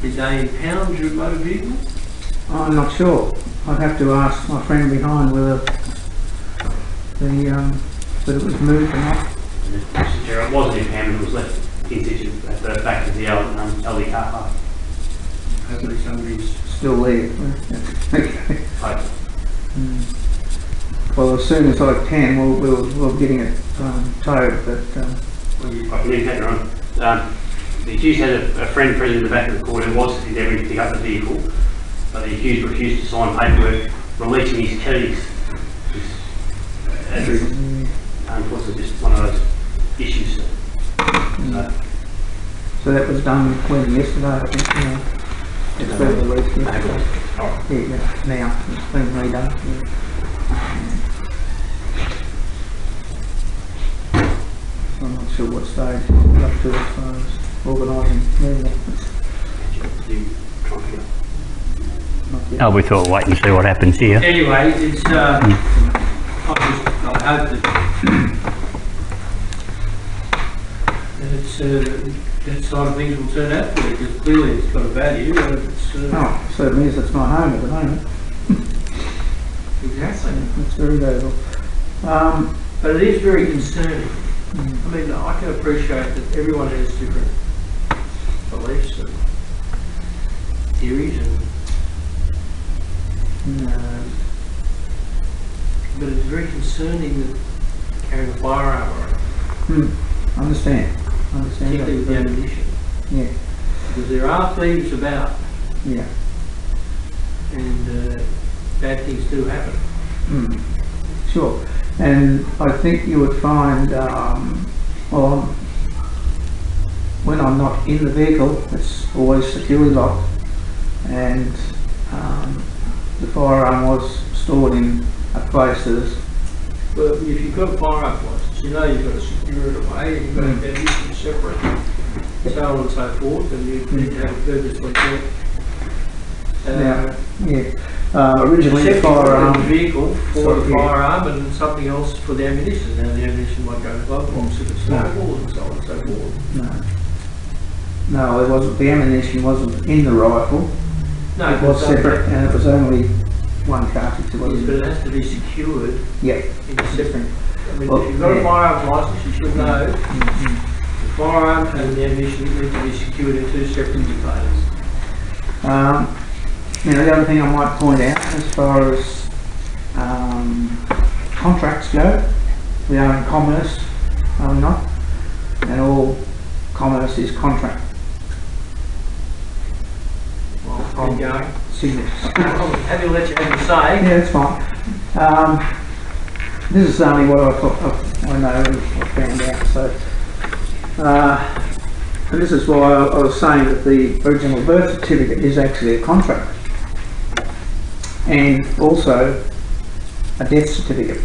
Did they impound your motor vehicle? I'm not sure. I'd have to ask my friend behind whether whether it was moved or not. Mr. Chair, it wasn't impounded, it was left in situ at the back of the LD car park. Hopefully somebody's still there. Okay. Right. Well, as soon as I can, we'll getting it towed. But I can leave that on. The accused had a friend present in the back of the court who was endeavouring to pick up the vehicle, but the accused refused to sign paperwork releasing his keys. Unfortunately, just one of those issues. So that was done yesterday, I think. It's been released yesterday. Yeah, now it's been redone. I'm not sure what stage it's up to as far as organising movement. Oh, we thought we'd wait and see what happens here. Anyway, it's, I hope that side of things will turn out for you, because clearly it's got a value. Oh, certainly is. It's my home at the moment. Exactly. It's very valuable. But it is very concerning. I mean, I can appreciate that everyone has different beliefs and theories, but it's very concerning that carrying a firearm around. Understand. Particularly with the ammunition. Yeah. Because there are thieves about. Yeah. And bad things do happen. Sure. And I think you would find, well, when I'm not in the vehicle, it's always securely locked, and the firearm was stored in a place that is. But if you've got a firearm license, you know you've got to secure it away, and you've got to have ammunition separate, so on and so forth, and you need to have a purpose like that. Originally the firearm vehicle for the firearm and something else for the ammunition. Now the ammunition might go in the glove box if it's stoppable and so on and so forth. No, it wasn't. The ammunition wasn't in the rifle. No, it was separate, and it was only one cartridge. But it has to be secured. Yeah. In a separate. I mean, if you've got a firearms license, you should know the firearm and the ammunition need to be secured in two separate containers. The other thing I might point out, as far as contracts go, we are in commerce, are we not? And all commerce is contract. Well, I'm going. Signatures. I'm happy to let you have your say. Yeah, that's fine. This is only what I know and I found out. So, and this is why I was saying that the original birth certificate is actually a contract. And also a death certificate.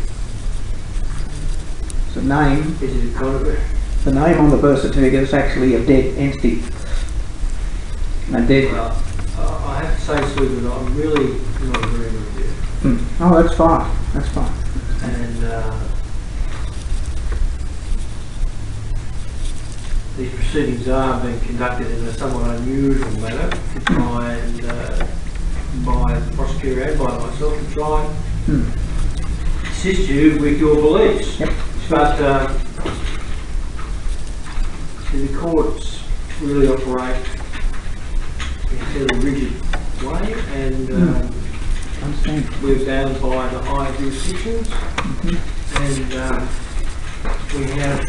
So name. Is it a contract? The name on the birth certificate is actually a dead entity. A dead. Well, I have to say, Sue, that I'm really not agreeing with you. Oh, that's fine. That's fine. And these proceedings are being conducted in a somewhat unusual manner to try and by the prosecutor and by myself to try and assist you with your beliefs. Yep. But the courts really operate in a fairly rigid way, and we're bound by the higher jurisdictions, and we have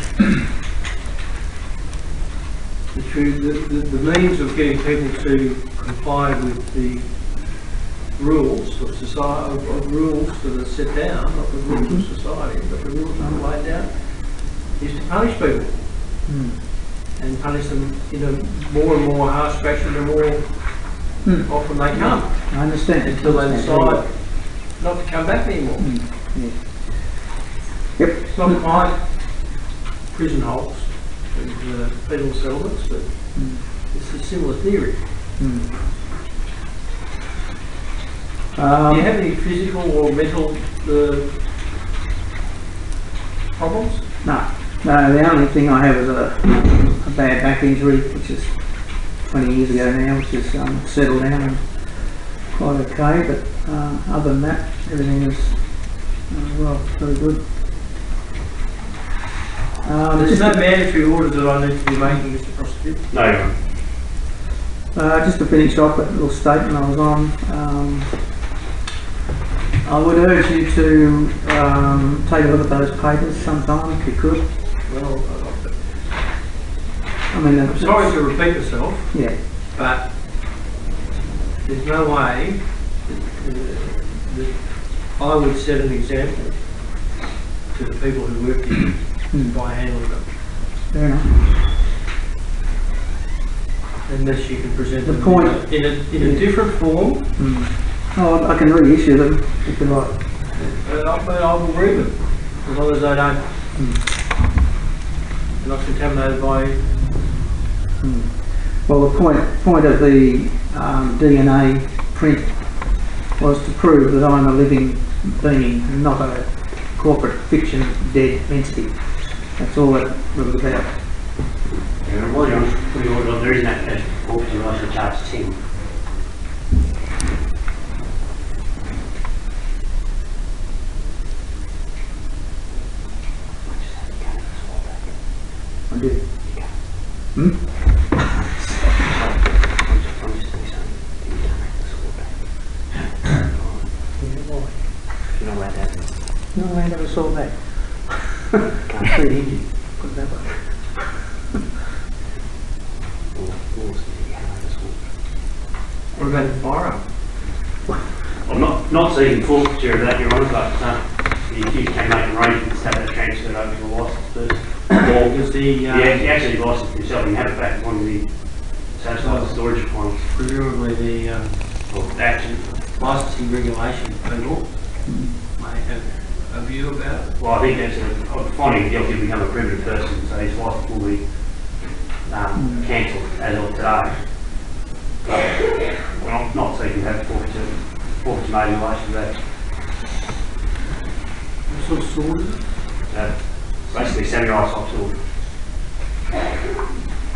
the means of getting people to comply with the rules of society, of rules that are set down, not the rules of society, but the rules that are laid down, is to punish people. And punish them in a more and more harsh fashion the more often they come. I understand. Until they decide not to come back anymore. Yep. It's not quite prison holes and penal settlements, but it's a similar theory. Do you have any physical or mental problems? No. No, the only thing I have is a bad back injury, which is 20 years ago now, which is settled down and quite okay, but other than that, everything is, well, very good. There's no mandatory orders that I need to be making, Mr. Prosecutor? No, Your Honour. Just to finish off that little statement I was on, I would urge you to take a look at those papers sometime if you could. Well, I mean, I'm sorry to repeat myself, yeah, but there's no way that I would set an example to the people who work here by handling them, fair enough. unless you can present The them point- in a different form. Oh, I can reissue them if you like. But I will read them, as long as they don't, they're not contaminated by. Well, the point of the DNA print was to prove that I'm a living being, not a corporate fiction dead entity. That's all that was about. Your Honour, well, Your Honour, for your order, there is an application for forfeiture in relation to charge 10. I did. You're not allowed to have it. No, I never saw that. Can't see it. Put it that way. What about the firearm? I'm not seeking forfeiture of that, Your Honour, but the accused can make arrangements to have that transferred over to a licensed person. Because the, He actually licensed himself and have it back on the satisfied the storage requirements. presumably the Or action. licensing regulation people may have a view about it. Well, I think that's finding guilty to become a primitive person, so his license will be cancelled as of today. But I'm not seeking to have forfeiture made in relation to that. What sort of sword is it? Basically, samurai style sword.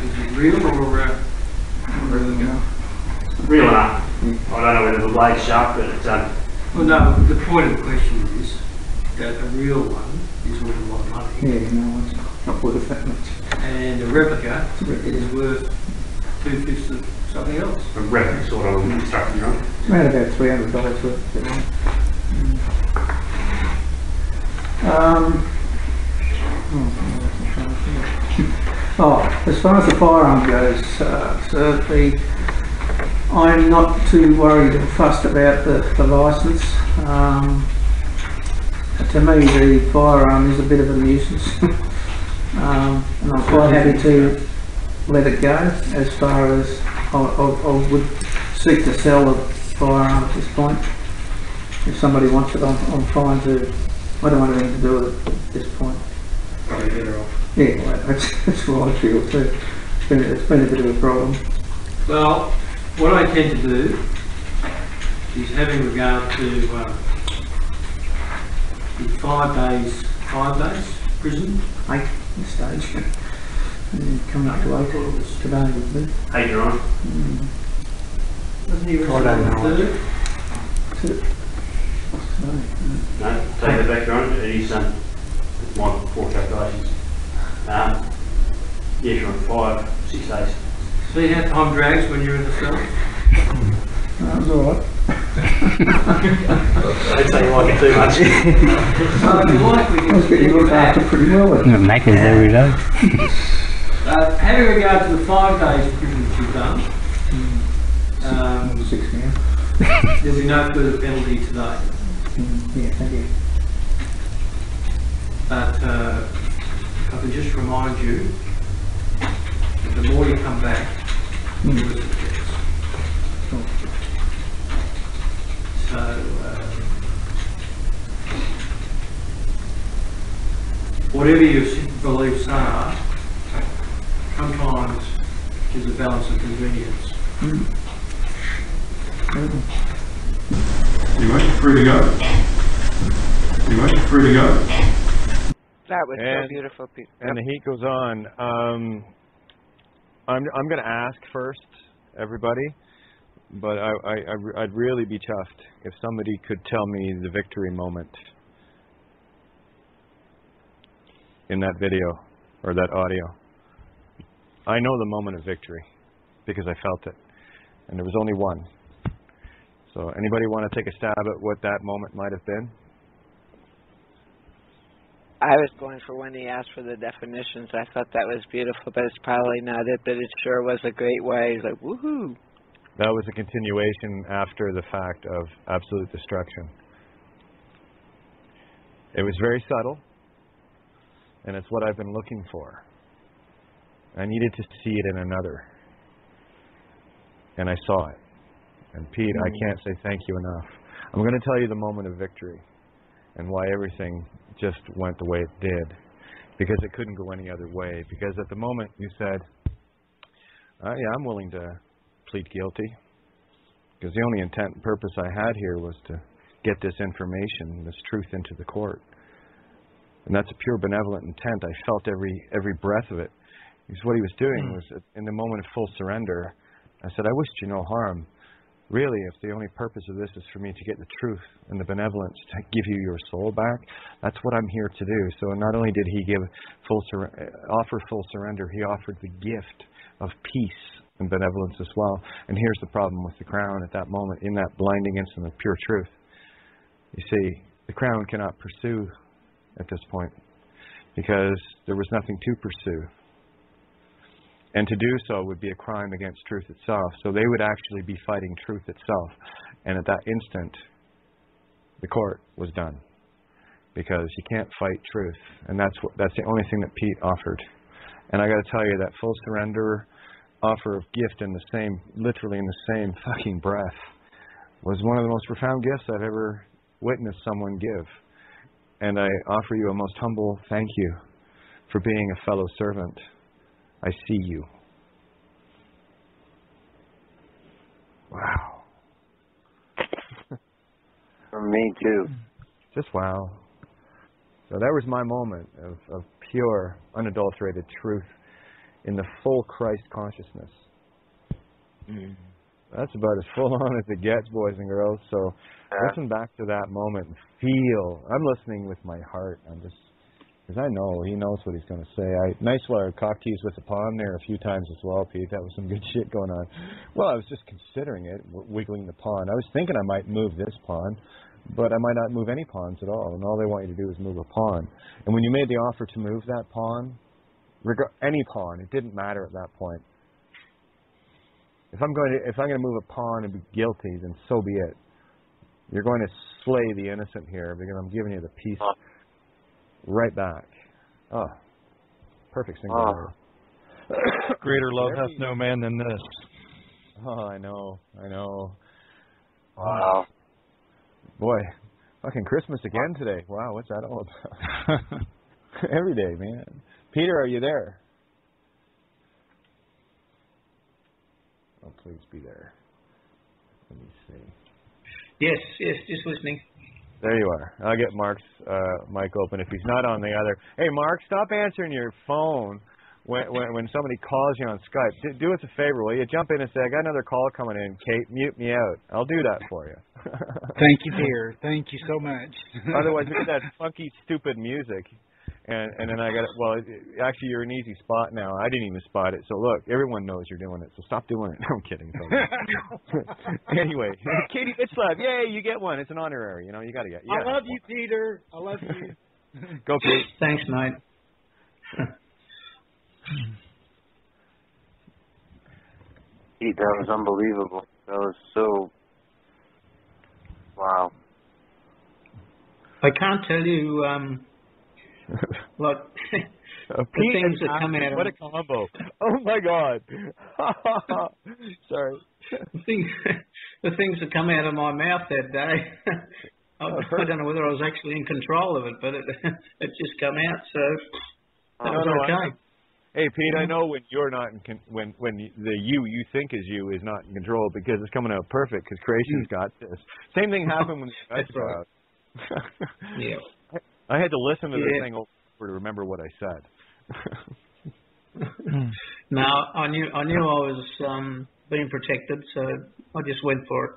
Is it real or Real enough. I don't know whether the blade's sharp, but it's well, no, the point of the question is that a real one is worth a lot of money, Yeah, no, it's not worth that much. and a replica is worth 2/5 of something else. a reference sort of instruction, Your Honour. It's around about $300 worth. As far as the firearm goes, I'm not too worried or fussed about the licence. To me, the firearm is a bit of a nuisance, and I'm quite happy to let it go. As far as I would seek to sell the firearm at this point. If somebody wants it, I'm fine to. I don't want anything to do with it at this point. Probably better off. Yeah, well, that's what I feel too. It's been a bit of a problem. Well, what I tend to do is having regard to the 5 days prison. 8 this stage. And coming up to 8 today with me. Hey, Your Honour. Doesn't he I don't know. third? What's today? No, take that back, Your Honour. It is my poor calculations. Yeah, Your Honour, 6 days. See how time drags when you're in the cell? That was alright. I didn't say you like it too much. If you like, we I was can getting think looked after about pretty well then. It makes it every day. having regard to the 5 days prison that you've done, 6 now. there'll be no further penalty today. Yeah, thank you. But if I could just remind you that the more you come back, the worse it gets. So, whatever your beliefs are, sometimes is a balance of convenience. Anyway, free to go. Anyway, free to go. That was so And- beautiful, Pete. And the heat goes on. I'm going to ask first, everybody, but I'd really be chuffed if somebody could tell me the victory moment in that video or that audio. I know the moment of victory because I felt it, and there was only one. So anybody want to take a stab at what that moment might have been? I was going for when he asked for the definitions. I thought that was beautiful, but it's probably not it, but it sure was a great way. He's like, woohoo! That was a continuation after the fact of absolute destruction. It was very subtle, and it's what I've been looking for. I needed to see it in another, and I saw it. And Pete, I can't say thank you enough. I'm going to tell you the moment of victory and why everything just went the way it did, because it couldn't go any other way. Because at the moment you said, yeah, I'm willing to plead guilty, because the only intent and purpose I had here was to get this information, this truth into the court. And that's a pure benevolent intent. I felt every breath of it. Because what he was doing was, in the moment of full surrender, I said, I wished you no harm. Really, if the only purpose of this is for me to get the truth and the benevolence to give you your soul back, that's what I'm here to do. So not only did he offer full surrender, he offered the gift of peace and benevolence as well. And here's the problem with the Crown at that moment, in that blinding instant of pure truth. You see, the Crown cannot pursue at this point because there was nothing to pursue. And to do so would be a crime against truth itself. So they would actually be fighting truth itself. And at that instant, the court was done. Because you can't fight truth. And that's the only thing that Pete offered. And I got to tell you, that full surrender offer of gift in the same, literally in the same fucking breath, was one of the most profound gifts I've ever witnessed someone give. And I offer you a most humble thank you for being a fellow servant. I see you. Wow. For me too. Just wow. So that was my moment of pure, unadulterated truth in the full Christ consciousness. That's about as full on as it gets, boys and girls. So listen back to that moment and feel. I'm listening with my heart. Because I know he knows what he's going to say. Nice while I cock teased with the pawn there a few times as well, Pete. That was some good shit going on. Well, I was just considering it, wiggling the pawn. I was thinking I might move this pawn, but I might not move any pawns at all. And all they want you to do is move a pawn. And when you made the offer to move that pawn, any pawn, it didn't matter at that point. If I'm going to move a pawn and be guilty, then so be it. You're going to slay the innocent here because I'm giving you the peace. Right back. Oh, perfect singularity. Greater love hath no man than this. Oh, I know. Wow. Boy, fucking Christmas again today. Wow, what's that all about? Every day, man. Peter, are you there? Oh, please be there. Let me see. Yes, just listening. There you are. I'll get Mark's mic open if he's not on the other. Hey, Mark, stop answering your phone when somebody calls you on Skype. Do us a favor, will you? Jump in and say, I got another call coming in. Kate, mute me out. I'll do that for you. Thank you, dear. Thank you so much. Otherwise, we get that funky, stupid music. And then I got it. Well, actually, you're in an easy spot now. I didn't even spot it. So look, everyone knows you're doing it. So stop doing it. No, I'm kidding. Anyway, Katie Bitchlab, yay, you get one. It's an honorary. You know, you got to get. Yeah. I love you, Peter. I love you. Go, Pete. Thanks, mate. Pete, that was unbelievable. That was so. Wow. I can't tell you. Like the things that come out of what a combo! Oh my God! Sorry. the things that come out of my mouth that day. I don't know whether I was actually in control of it, but it just come out. So that was okay. Hey Pete, I know when you're not in when the you think is you is not in control because it's coming out perfect because creation's got this. Same thing happened when the guys go out. Yeah. I had to listen to the thing over to remember what I said. No, I knew I was being protected, so I just went for it.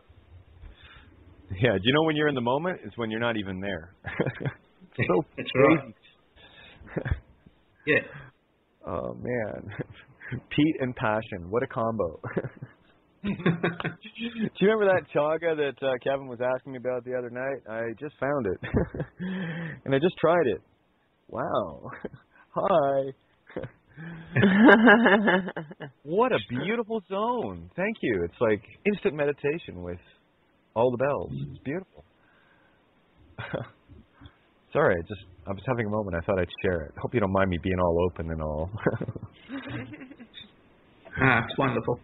Yeah, do you know when you're in the moment? It's when you're not even there. So That's crazy. right. Yeah. Oh, man. Pete and passion. What a combo. Do you remember that chaga that Kevin was asking me about the other night? I just found it. And I just tried it. Wow. Hi. What a beautiful zone. Thank you. It's like instant meditation with all the bells. It's beautiful. Sorry, I was having a moment. I thought I'd share it. Hope you don't mind me being all open and all. It's wonderful.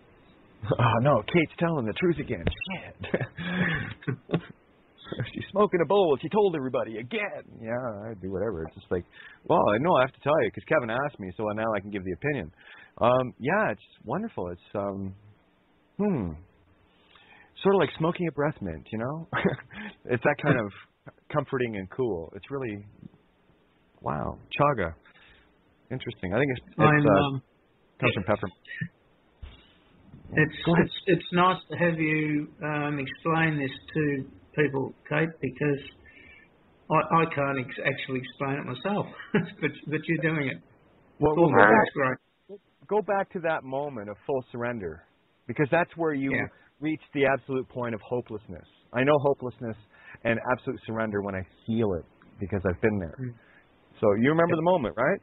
Oh, no, Kate's telling the truth again. Shit. She's smoking a bowl. She told everybody again. Yeah, I do whatever. It's just like, well, I know I have to tell you because Kevin asked me, so now I can give the opinion. Yeah, it's wonderful. It's, sort of like smoking a breath mint, you know? It's that kind of comforting and cool. It's really, wow, chaga. Interesting. I think it's comes from peppermint. It's nice to have you explain this to people, Kate, because I can't actually explain it myself, but you're doing it. Well, that's great. Go back to that moment of full surrender, because that's where you reach the absolute point of hopelessness. I know hopelessness and absolute surrender when I feel it, because I've been there. So you remember the moment, right?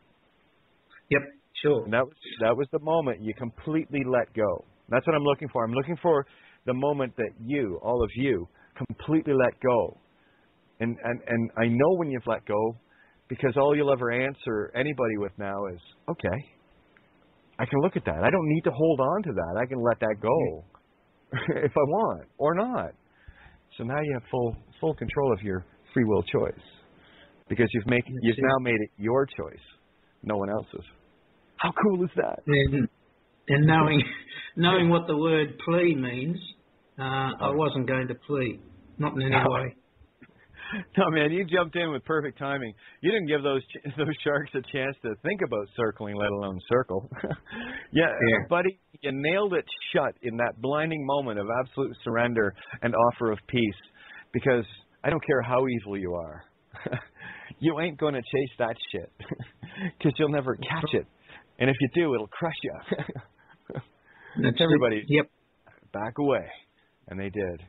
Yep, sure. And that was the moment you completely let go. That's what I'm looking for. I'm looking for the moment that you, all of you, completely let go. And I know when you've let go, because all you'll ever answer anybody with now is, okay, I can look at that. I don't need to hold on to that. I can let that go if I want or not. So now you have full control of your free will choice, because you've now made it your choice, no one else's. How cool is that? And knowing what the word plea means, I wasn't going to plea, not in any way. No, man, you jumped in with perfect timing. You didn't give those sharks a chance to think about circling, let alone circle. Yeah, buddy, you nailed it shut in that blinding moment of absolute surrender and offer of peace, because I don't care how evil you are. You ain't going to chase that shit, because you'll never catch it. And if you do, it'll crush you. That's everybody. Yep. Back away. And they did.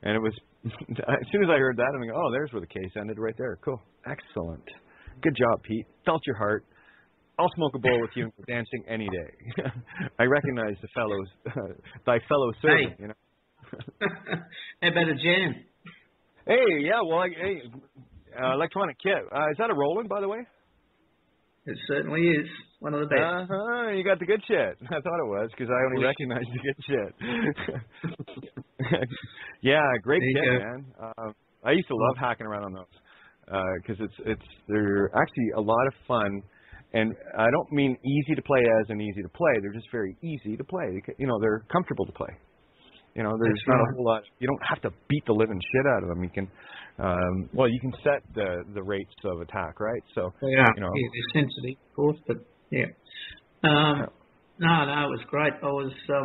And it was, as soon as I heard that, I'm like, oh, there's where the case ended right there. Cool. Excellent. Good job, Pete. Felt your heart. I'll smoke a bowl with you for dancing any day. I recognize thy fellow servant, you know. How about a jam? Hey, yeah, well, electronic kit. Is that a Roland, by the way? It certainly is. One of the best. You got the good shit. I thought it was, because I only recognized the good shit. Yeah, great kit, man. I used to love hacking around on those, because they're actually a lot of fun, and I don't mean easy to play as in easy to play. They're just very easy to play. You know, they're comfortable to play. You know, there's not a whole lot. You don't have to beat the living shit out of them. You can, you can set the rates of attack, right? So, you know, they're sensitive, of course, but yeah. No, it was great. I was so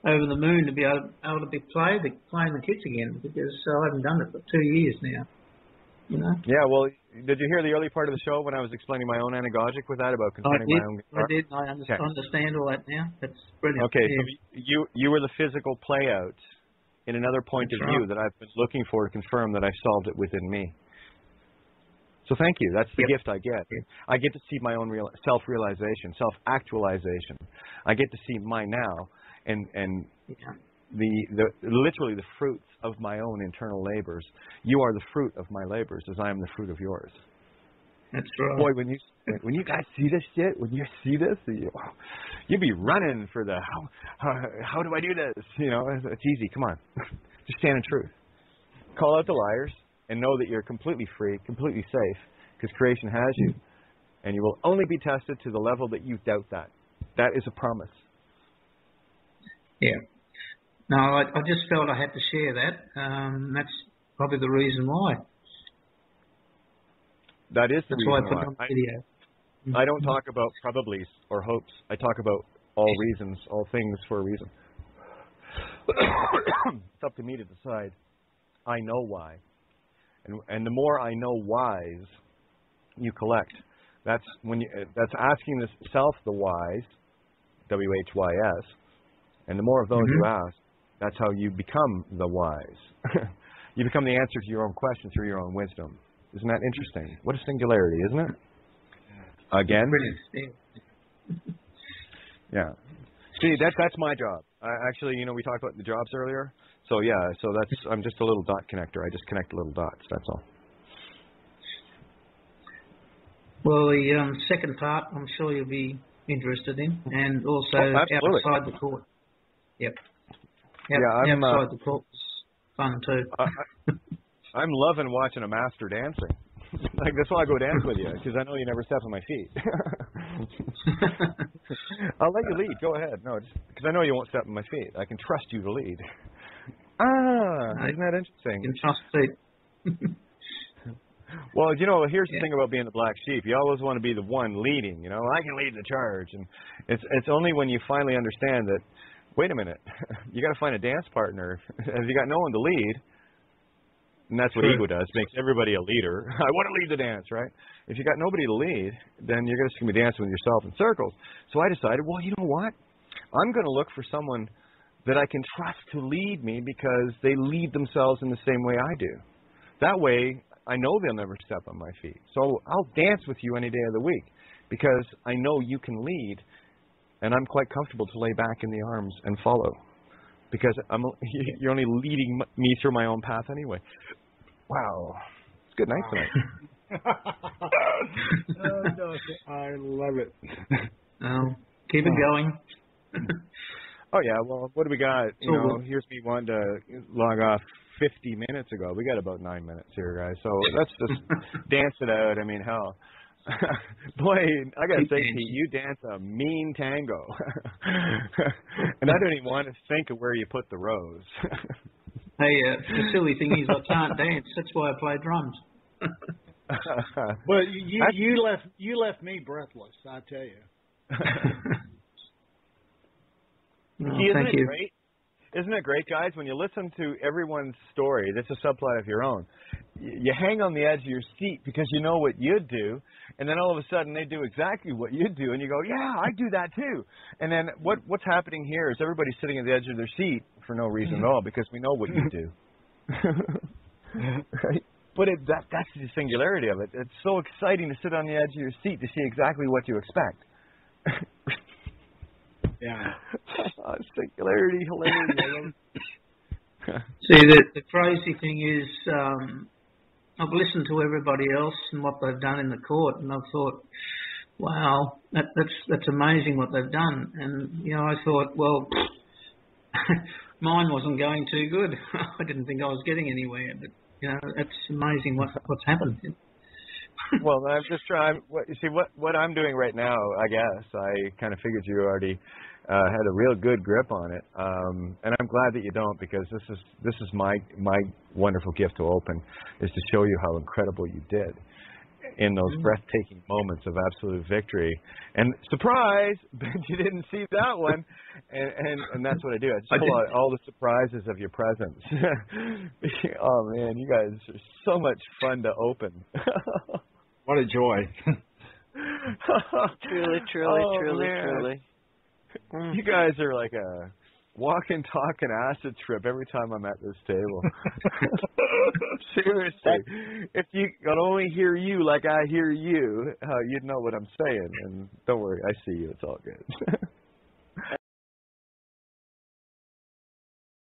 over the moon to be able to be playing the kits again, because I haven't done it for 2 years now. You know. Yeah. Well, did you hear the early part of the show when I was explaining my own anagogic with that about concerning my own guitar? I did. I understand all that now. That's brilliant. Okay, so you were the physical play out in another point of view that I've been looking for to confirm that I solved it within me. So thank you. That's the gift I get. I get to see my own self-realization, self-actualization. I get to see my now and literally the fruits of my own internal labors. You are the fruit of my labors, as I am the fruit of yours. That's right. Boy, when you guys see this shit, when you see this, you'd be running for the how do I do this? You know, it's easy. Come on, just stand in truth. Call out the liars and know that you're completely free, completely safe, because creation has you, and you will only be tested to the level that you doubt that. That is a promise. Yeah. No, I just felt I had to share that. That's probably the reason why. That is the That's reason why I put it on video. I don't talk about probablys or hopes. I talk about all reasons, all things for a reason. It's up to me to decide. I know why. And the more I know whys you collect, that's asking the self the whys, WHYS, and the more of those you ask, that's how you become the wise. You become the answer to your own question through your own wisdom. Isn't that interesting? What a singularity, isn't it? Again? Yeah. See, that's my job. Actually, we talked about the jobs earlier. So yeah, I'm just a little dot connector. I just connect little dots. That's all. Well, the second part, I'm sure you'll be interested in, and also outside the court. Yep. Outside the court was fun too. I'm loving watching a master dancing. Like, that's why I go dance with you, because I know you never step on my feet. I'll let you lead. Go ahead. No, because I know you won't step on my feet. I can trust you to lead. Isn't that interesting? You can trust me. Well, here's the thing about being the black sheep. You always want to be the one leading. I can lead the charge, and it's only when you finally understand that. Wait a minute, you got to find a dance partner. If you got no one to lead, and that's what ego does, makes everybody a leader. I want to lead the dance, right? If you got nobody to lead, then you're just going to be dancing with yourself in circles. So I decided, well, you know what? I'm going to look for someone that I can trust to lead me because they lead themselves in the same way I do. That way, I know they'll never step on my feet. So I'll dance with you any day of the week because I know you can lead, and I'm quite comfortable to lay back in the arms and follow because you're only leading me through my own path anyway. Wow. It's a good night tonight. Oh, no, I love it. Keep it going. Oh, yeah. Well, what do we got? Here's me wanting to log off 50 minutes ago. We got about 9 minutes here, guys. So let's just dance it out. I mean, hell. Boy, I got to say, Pete, you dance a mean tango. And I don't even want to think of where you put the rose. Hey, the silly thing is I can't dance. That's why I play drums. Well, you left me breathless, I tell you. Thank you. Great? Isn't it great, guys, when you listen to everyone's story, that's a subplot of your own, you hang on the edge of your seat because you know what you'd do, and then all of a sudden they do exactly what you do, and you go, yeah, I do that too. And then what's happening here is everybody's sitting at the edge of their seat for no reason at all because we know what you do. Right? But that's the singularity of it. It's so exciting to sit on the edge of your seat to see exactly what you expect. Yeah. Singularity, hilarity. See, the crazy thing is, I've listened to everybody else and what they've done in the court, and I've thought, wow, that's amazing what they've done. And I thought, well, mine wasn't going too good. I didn't think I was getting anywhere, but it's amazing what's happened. Well, I'm just trying. You see, what I'm doing right now, I guess, I kind of figured you already had a real good grip on it, and I'm glad that you don't, because this is my wonderful gift to open, is to show you how incredible you did in those breathtaking moments of absolute victory. And surprise, bet you didn't see that one. And that's what I do. I just pull out all the surprises of your presence. Oh man, you guys are so much fun to open. What a joy. Truly. You guys are like a walking, talking acid trip every time I'm at this table. Seriously. If you could only hear you like I hear you, you'd know what I'm saying. And don't worry, I see you. It's all good.